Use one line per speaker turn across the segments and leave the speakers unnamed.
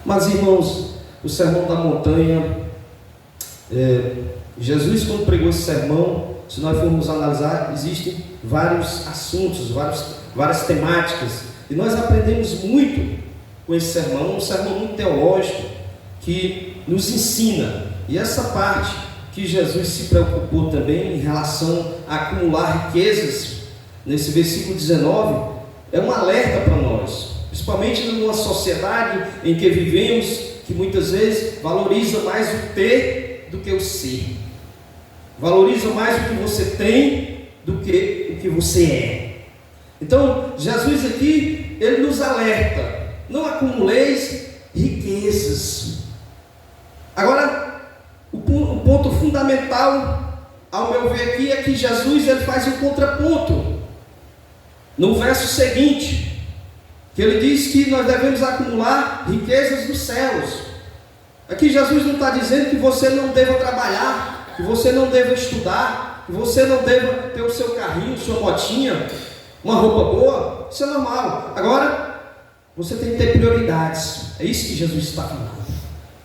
Mas, irmãos, o Sermão da Montanha, Jesus, quando pregou esse sermão, se nós formos analisar, existem vários assuntos, várias temáticas, e nós aprendemos muito com esse sermão, um sermão muito teológico, que nos ensina. E essa parte que Jesus se preocupou também em relação a acumular riquezas, nesse versículo 19, é um alerta para nós, principalmente numa sociedade em que vivemos, que muitas vezes valoriza mais o ter do que o ser, valoriza mais o que você tem do que o que você é. Então, Jesus aqui, ele nos alerta: não acumuleis riquezas. Agora, o ponto fundamental, ao meu ver aqui, é que Jesus ele faz um contraponto no verso seguinte, que ele diz que nós devemos acumular riquezas dos céus. Aqui Jesus não está dizendo que você não deva trabalhar, que você não deva estudar, que você não deva ter o seu carrinho, sua motinha, uma roupa boa. Isso é normal. Agora, você tem que ter prioridades. É isso que Jesus está falando,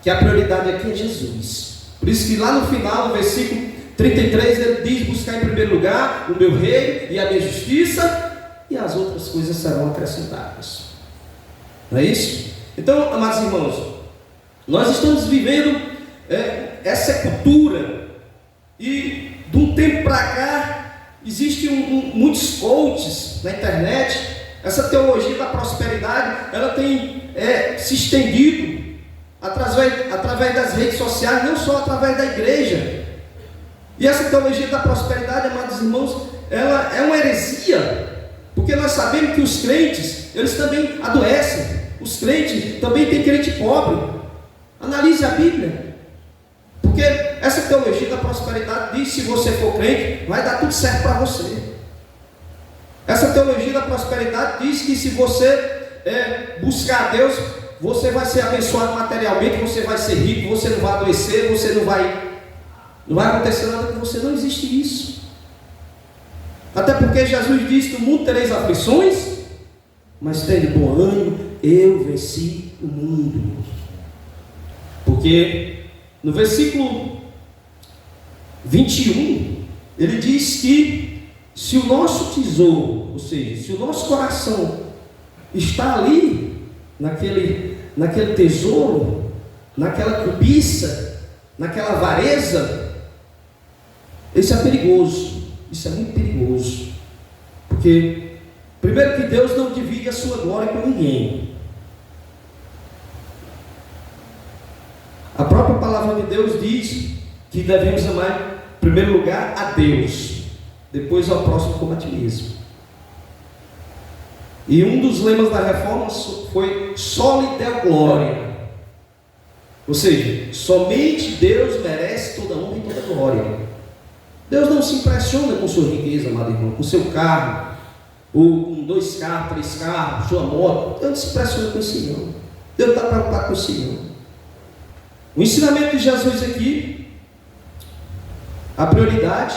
que a prioridade aqui é Jesus. Por isso que lá no final, no versículo 33, ele diz: buscar em primeiro lugar o meu reino e a minha justiça, e as outras coisas serão acrescentadas. Não é isso? Então, amados irmãos, nós estamos vivendo essa cultura, e de um tempo para cá existem muitos coaches na internet. Essa teologia da prosperidade, ela tem se estendido através das redes sociais, não só através da igreja. E essa teologia da prosperidade, amados irmãos, ela é uma heresia, porque nós sabemos que os crentes, eles também adoecem. Os crentes também tem crente pobre. Analise a Bíblia, porque essa teologia da prosperidade diz: se você for crente, vai dar tudo certo para você. Essa teologia da prosperidade diz que se você buscar a Deus, você vai ser abençoado materialmente, você vai ser rico, você não vai adoecer, você não vai acontecer nada com você. Não existe isso. Até porque Jesus disse: no mundo tereis aflições, mas tende bom ânimo, eu venci o mundo. Porque no versículo 21, ele diz que se o nosso tesouro, ou seja, se o nosso coração está ali, naquele tesouro, naquela cobiça, naquela avareza, isso é perigoso. Isso é muito perigoso. Porque, primeiro, que Deus não divide a sua glória com ninguém. A própria palavra de Deus diz que devemos amar, em primeiro lugar, a Deus, depois ao próximo como a ti mesmo. E um dos lemas da reforma foi: só lhe deu glória. Ou seja, somente Deus merece toda honra e toda glória. Deus não se impressiona com sua riqueza, amado irmão, com seu carro, ou com 2 carros, 3 carros, sua moto. Deus não se impressiona com isso não. Deus não está preocupado com isso não. O ensinamento de Jesus aqui, a prioridade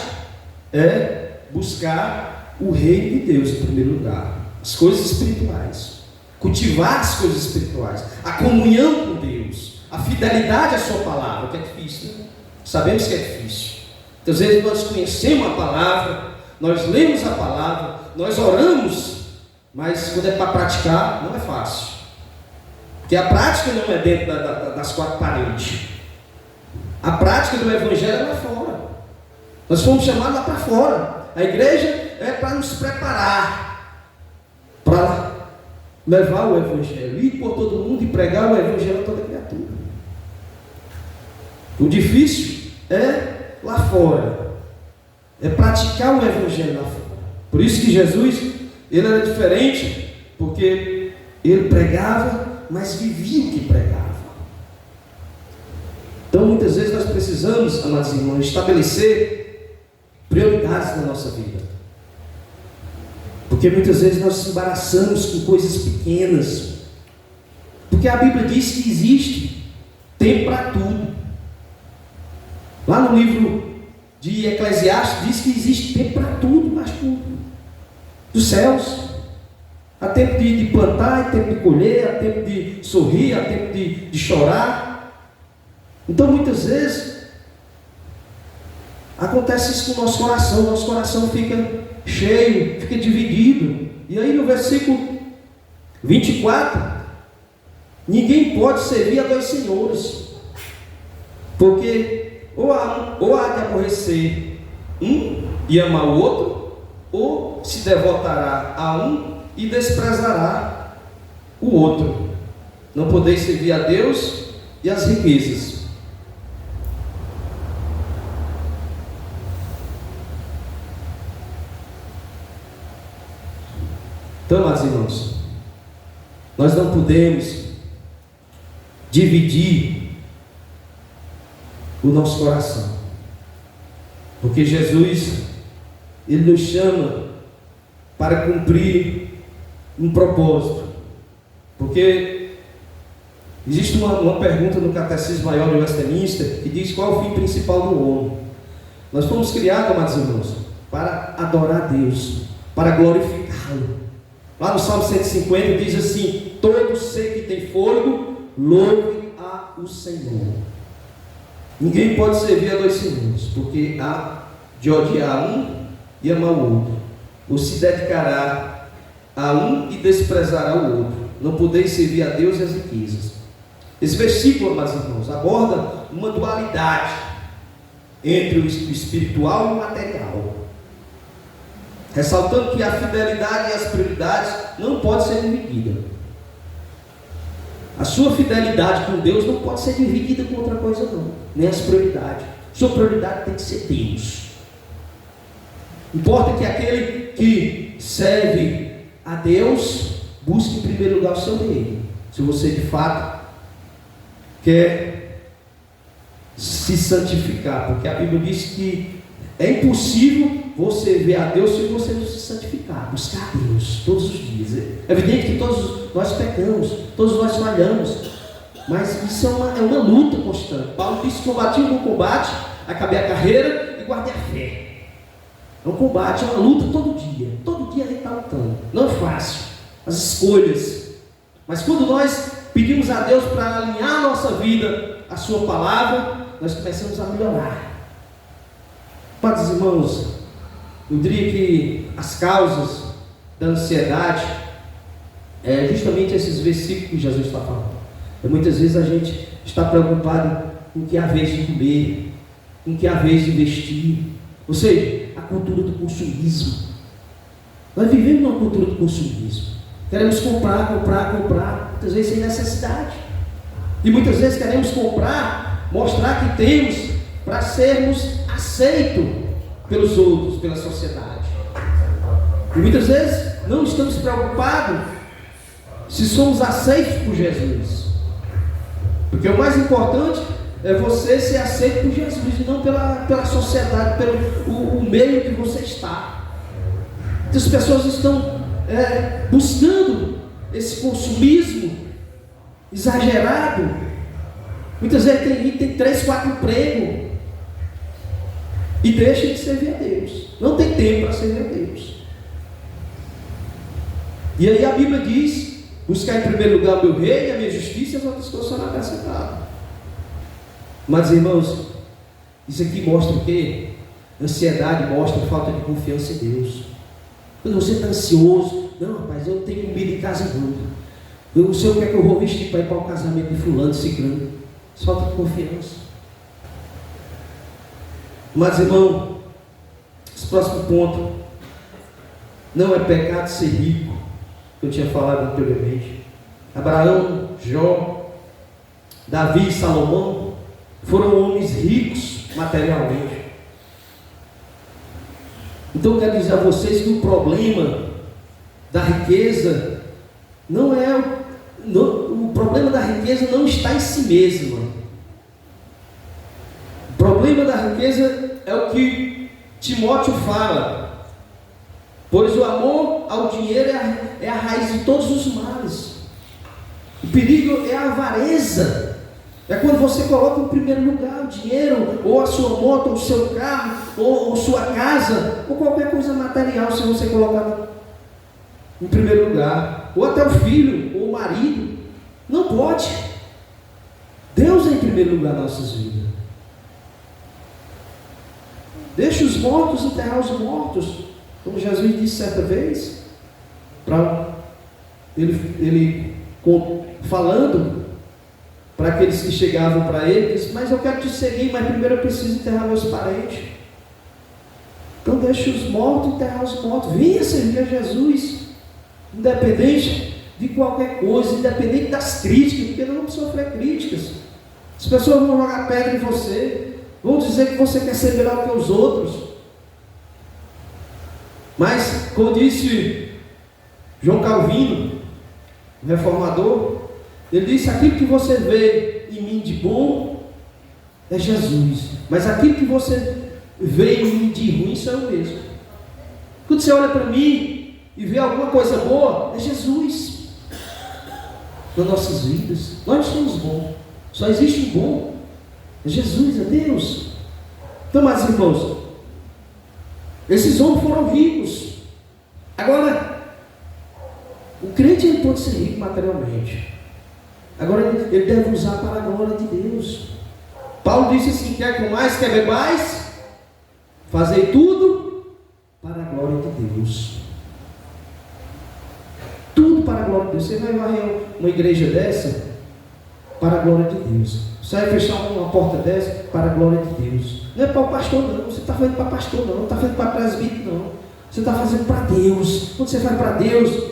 é buscar o reino de Deus em primeiro lugar, as coisas espirituais, cultivar as coisas espirituais, a comunhão com Deus, a fidelidade à sua palavra, que é difícil, né? Sabemos que é difícil. Muitas vezes nós conhecemos a palavra, nós lemos a palavra, nós oramos, mas quando é para praticar, não é fácil. Porque a prática não é dentro das 4 paredes. A prática do Evangelho é lá fora. Nós fomos chamados lá para fora. A igreja é para nos preparar para levar o Evangelho, ir por todo mundo e pregar o Evangelho a toda criatura. O difícil é lá fora, é praticar o Evangelho lá fora. Por isso que Jesus, ele era diferente, porque ele pregava, mas vivia o que pregava. Então muitas vezes nós precisamos, amados irmãos, estabelecer prioridades na nossa vida, porque muitas vezes nós nos embaraçamos com coisas pequenas, porque a Bíblia diz que existe tempo para tudo. Lá no livro de Eclesiastes diz que existe tempo para tudo, mas tudo dos céus. Há tempo de plantar, há tempo de colher, há tempo de sorrir, há tempo de chorar. Então muitas vezes acontece isso com o nosso coração fica cheio, fica dividido. E aí no versículo 24, ninguém pode servir a dois senhores, porque ou há de aborrecer um e amar o outro, ou se devotará a um e desprezará o outro. Não podeis servir a Deus e as riquezas. Então, meus irmãos, nós não podemos dividir o nosso coração, porque Jesus, Ele nos chama para cumprir um propósito. Porque existe uma pergunta no Catecismo Maior de Westminster que diz: qual é o fim principal do homem? Nós fomos criados, amados irmãos, para adorar a Deus, para glorificá-lo. Lá no Salmo 150 diz assim: todo ser que tem fôlego, louve o Senhor. Ninguém pode servir a dois senhores, porque há de odiar um e amar o outro, ou se dedicará a um e desprezará o outro. Não podeis servir a Deus e as riquezas. Esse versículo, meus irmãos, aborda uma dualidade entre o espiritual e o material, ressaltando que a fidelidade e as prioridades não podem ser divididas. A sua fidelidade com Deus não pode ser dividida com outra coisa não, nem as prioridades. Sua prioridade tem que ser Deus. Importa que aquele que serve a Deus busque em primeiro lugar o seu reino. Se você de fato quer se santificar, porque a Bíblia diz que é impossível você ver a Deus se você não se santificar, buscar a Deus todos os dias. É evidente que todos nós pecamos, todos nós falhamos, mas isso é uma luta constante. Paulo disse: combati o bom combate, acabei a carreira e guardei a fé. É um combate, é uma luta todo dia a gente está lutando. Não é fácil, as escolhas, mas quando nós pedimos a Deus para alinhar a nossa vida à sua palavra, nós começamos a melhorar. Mas, irmãos, eu diria que as causas da ansiedade é justamente esses versículos que Jesus está falando. Muitas vezes a gente está preocupado com o que é a vez de comer, com o que é a vez de vestir, ou seja, a cultura do consumismo. Nós vivemos numa cultura do consumismo. Queremos comprar, muitas vezes sem necessidade. E muitas vezes queremos comprar, mostrar que temos, para sermos aceitos pelos outros, pela sociedade. E muitas vezes não estamos preocupados se somos aceitos por Jesus. Porque o mais importante é você ser aceito por Jesus e não pela sociedade, pelo o meio que você está. Muitas pessoas estão buscando esse consumismo exagerado. Muitas vezes tem 3, 4 empregos e deixa de servir a Deus. Não tem tempo para servir a Deus. E aí a Bíblia diz: buscar em primeiro lugar o meu reino e a minha justiça, e as outras coisas serão acrescentadas. Mas, irmãos, isso aqui mostra o quê? Ansiedade mostra falta de confiança em Deus. Quando você está ansioso: não, rapaz, eu não tenho comida em casa não. Eu não sei o que é que eu vou vestir para ir para o casamento de fulano, ciclano. Falta de confiança. Mas, irmão, esse próximo ponto: não é pecado ser rico, que eu tinha falado anteriormente. Abraão, Jó, Davi e Salomão foram homens ricos materialmente. Então eu quero dizer a vocês que o problema da riqueza não é o problema da riqueza não está em si mesma. O problema da riqueza é o que Timóteo fala: pois o amor ao dinheiro é a raiz de todos os males. O perigo é a avareza. É quando você coloca em primeiro lugar o dinheiro, ou a sua moto, ou o seu carro, ou sua casa, ou qualquer coisa material. Se você colocar em primeiro lugar, ou até o filho, ou o marido. Não pode. Deus é em primeiro lugar nas nossas vidas. Deixa os mortos enterrar os mortos, como Jesus disse certa vez, falando para aqueles que chegavam para ele, disse: mas eu quero te seguir, mas primeiro eu preciso enterrar meus parentes. Então deixa os mortos enterrar os mortos. Venha servir a Jesus, independente de qualquer coisa, independente das críticas, porque nós vamos sofrer críticas. As pessoas vão jogar pedra em você, vão dizer que você quer ser melhor que os outros. Mas, como disse João Calvino, o reformador, ele disse: aquilo que você vê em mim de bom é Jesus, mas aquilo que você vê em mim de ruim sou eu mesmo. Quando você olha para mim e vê alguma coisa boa, é Jesus nas nossas vidas. Nós somos bons, só existe um bom, é Jesus, é Deus. Então, meus irmãos, esses homens foram ricos. Agora, o crente ele pode ser rico materialmente. Agora ele deve usar para a glória de Deus. Paulo disse assim: quer comais, quer bebais, fazei tudo para a glória de Deus. Tudo para a glória de Deus. Você vai varrer uma igreja dessa para a glória de Deus. Você vai fechar uma porta dessa para a glória de Deus. Não é para o pastor não, você está fazendo para pastor não está fazendo para presbítero não. Você está fazendo para Deus. Quando você faz para Deus,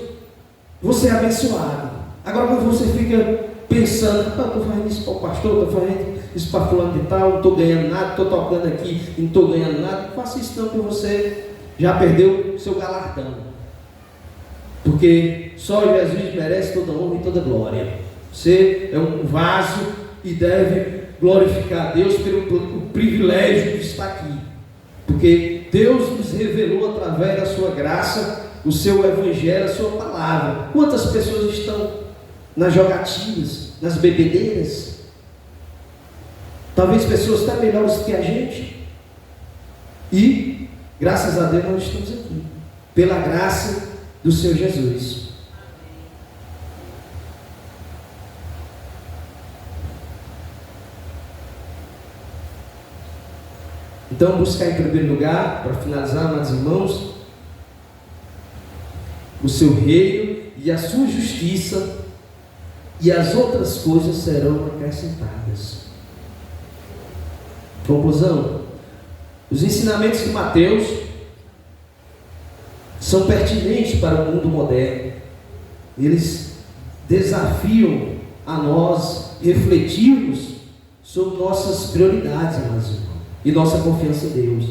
você é abençoado. Agora quando você fica pensando: estou fazendo isso para o pastor, estou fazendo isso para fulano de tal, não estou ganhando nada, estou tocando aqui, não estou ganhando nada, não faça isso não, porque você já perdeu o seu galardão. Porque só Jesus merece toda honra e toda glória. Você é um vaso e deve glorificar a Deus pelo privilégio de estar aqui. Porque Deus nos revelou através da sua graça o seu evangelho, a sua palavra. Quantas pessoas estão nas jogatinas, nas bebedeiras? Talvez pessoas até melhores que a gente. E, graças a Deus, nós estamos aqui. Pela graça do Senhor Jesus. Então, buscar em primeiro lugar, para finalizar, meus irmãos, o seu reino e a sua justiça, e as outras coisas serão acrescentadas. Conclusão: os ensinamentos de Mateus são pertinentes para o mundo moderno. Eles desafiam a nós refletirmos sobre nossas prioridades, amados irmãos, e nossa confiança em Deus.